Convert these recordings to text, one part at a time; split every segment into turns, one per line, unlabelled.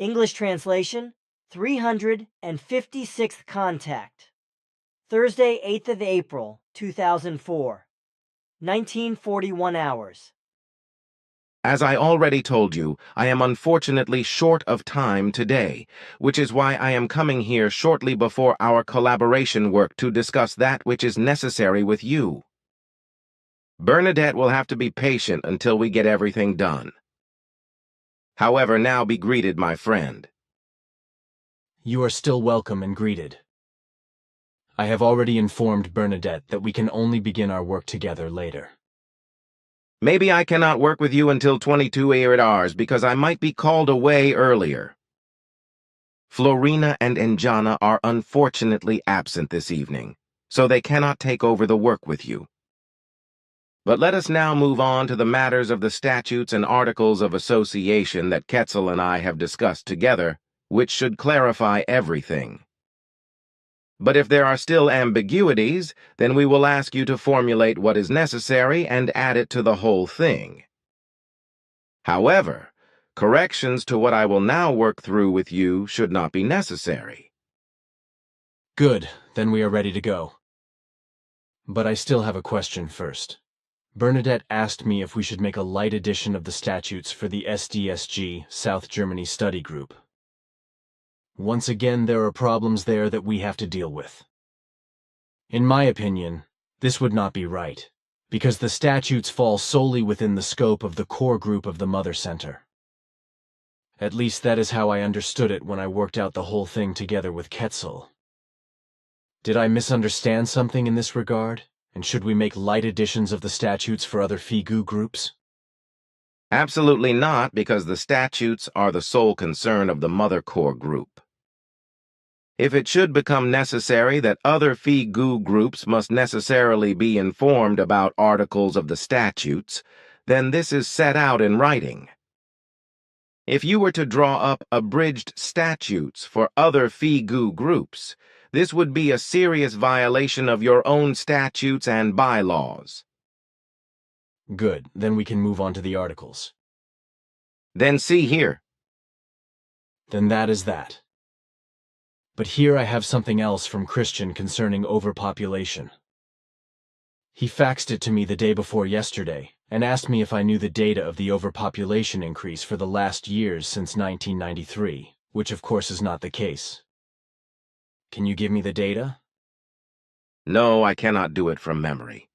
English translation, 356th contact. Thursday, 8th of April, 2004. 1941 hours.
As I already told you, I am unfortunately short of time today, which is why I am coming here shortly before our collaboration work to discuss that which is necessary with you. Bernadette will have to be patient until we get everything done. However, now be greeted, my friend.
You are still welcome and greeted. I have already informed Bernadette that we can only begin our work together later.
Maybe I cannot work with you until 22 hours because I might be called away earlier. Florina and Njana are unfortunately absent this evening, so they cannot take over the work with you. But let us now move on to the matters of the statutes and articles of association that Quetzal and I have discussed together, which should clarify everything. But if there are still ambiguities, then we will ask you to formulate what is necessary and add it to the whole thing. However, corrections to what I will now work through with you should not be necessary.
Good, then we are ready to go. But I still have a question first. Bernadette asked me if we should make a light edition of the statutes for the SDSG South Germany Study Group. Once again, there are problems there that we have to deal with. In my opinion, this would not be right, because the statutes fall solely within the scope of the core group of the Mother Center. At least that is how I understood it when I worked out the whole thing together with Quetzal. Did I misunderstand something in this regard, and should we make light editions of the statutes for other FIGU groups?
Absolutely not, because the statutes are the sole concern of the Mother Core group. If it should become necessary that other FIGU groups must necessarily be informed about articles of the statutes, then this is set out in writing. If you were to draw up abridged statutes for other FIGU groups, this would be a serious violation of your own statutes and bylaws.
Good, then we can move on to the articles.
Then see here.
Then that is that. But here I have something else from Christian concerning overpopulation. He faxed it to me the day before yesterday and asked me if I knew the data of the overpopulation increase for the last years since 1993, which of course is not the case. Can you give me the data?
No, I cannot do it from memory.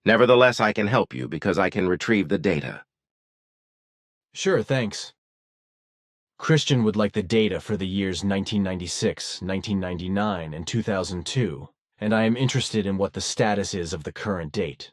Nevertheless, I can help you because I can retrieve the data.
Sure, thanks. Christian would like the data for the years 1996, 1999, and 2002, and I am interested in what the status is of the current date.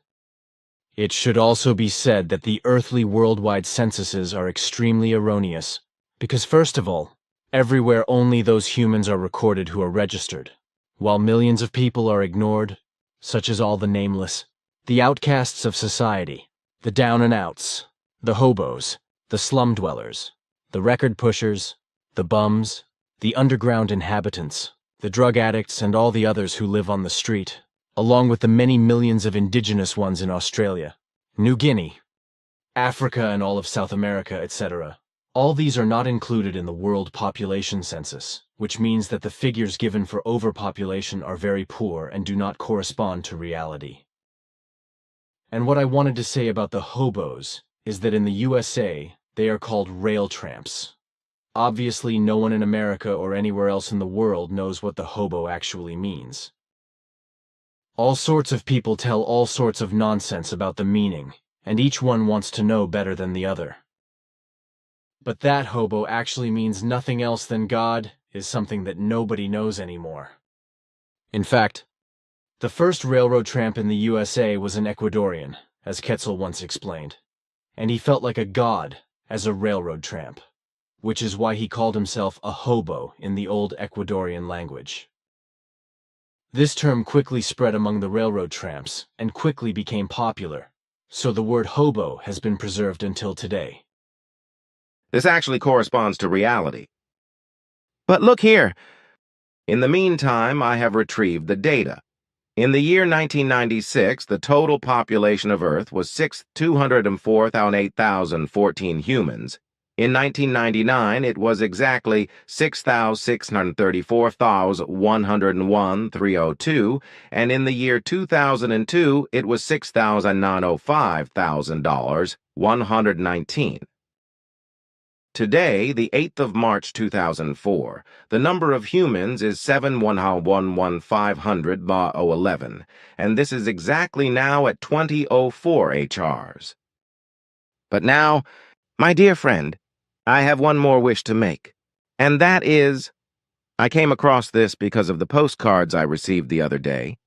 It should also be said that the earthly worldwide censuses are extremely erroneous, because first of all, everywhere only those humans are recorded who are registered, while millions of people are ignored, such as all the nameless, the outcasts of society, the down and outs, the hobos, the slum dwellers, the record pushers, the bums, the underground inhabitants, the drug addicts, and all the others who live on the street, along with the many millions of indigenous ones in Australia, New Guinea, Africa, and all of South America, etc. All these are not included in the World Population Census, which means that the figures given for overpopulation are very poor and do not correspond to reality. And what I wanted to say about the hobos is that in the USA, they are called rail tramps. Obviously, no one in America or anywhere else in the world knows what the hobo actually means. All sorts of people tell all sorts of nonsense about the meaning, and each one wants to know better than the other. But that hobo actually means nothing else than God is something that nobody knows anymore. In fact, the first railroad tramp in the USA was an Ecuadorian, as Quetzal once explained, and he felt like a god as a railroad tramp, which is why he called himself a hobo in the old Ecuadorian language. This term quickly spread among the railroad tramps and quickly became popular, so the word hobo has been preserved until today.
This actually corresponds to reality. But look here. In the meantime, I have retrieved the data. In the year 1996, the total population of Earth was 204,814 humans, In 1999, it was exactly 6,634,101,302, and in the year 2002, it was $6,905,119. Today, the 8th of March 2004, the number of humans is 7,115,011, and this is exactly now at 2004 HRs. But now, my dear friend, I have one more wish to make, and that is, I came across this because of the postcards I received the other day,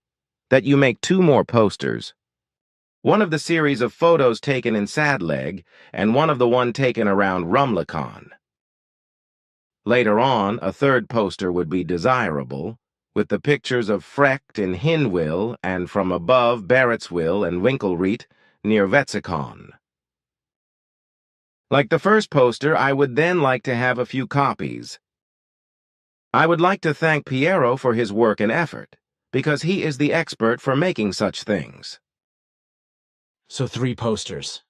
that you make 2 more posters. One of the series of photos taken in Sadleg, and one of the one taken around Rumlicon. Later on, a 3rd poster would be desirable, with the pictures of Frecht in Hinwil and from above Barrettsville and Winkelried near Wetzikon. Like the first poster, I would then like to have a few copies. I would like to thank Piero for his work and effort, because he is the expert for making such things.
So 3 posters.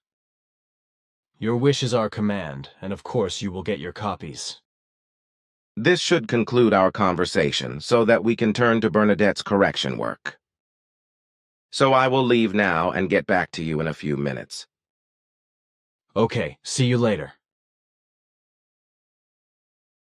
Your wish is our command, and of course you will get your copies.
This should conclude our conversation so that we can turn to Bernadette's correction work. So I will leave now and get back to you in a few minutes.
Okay, see you later.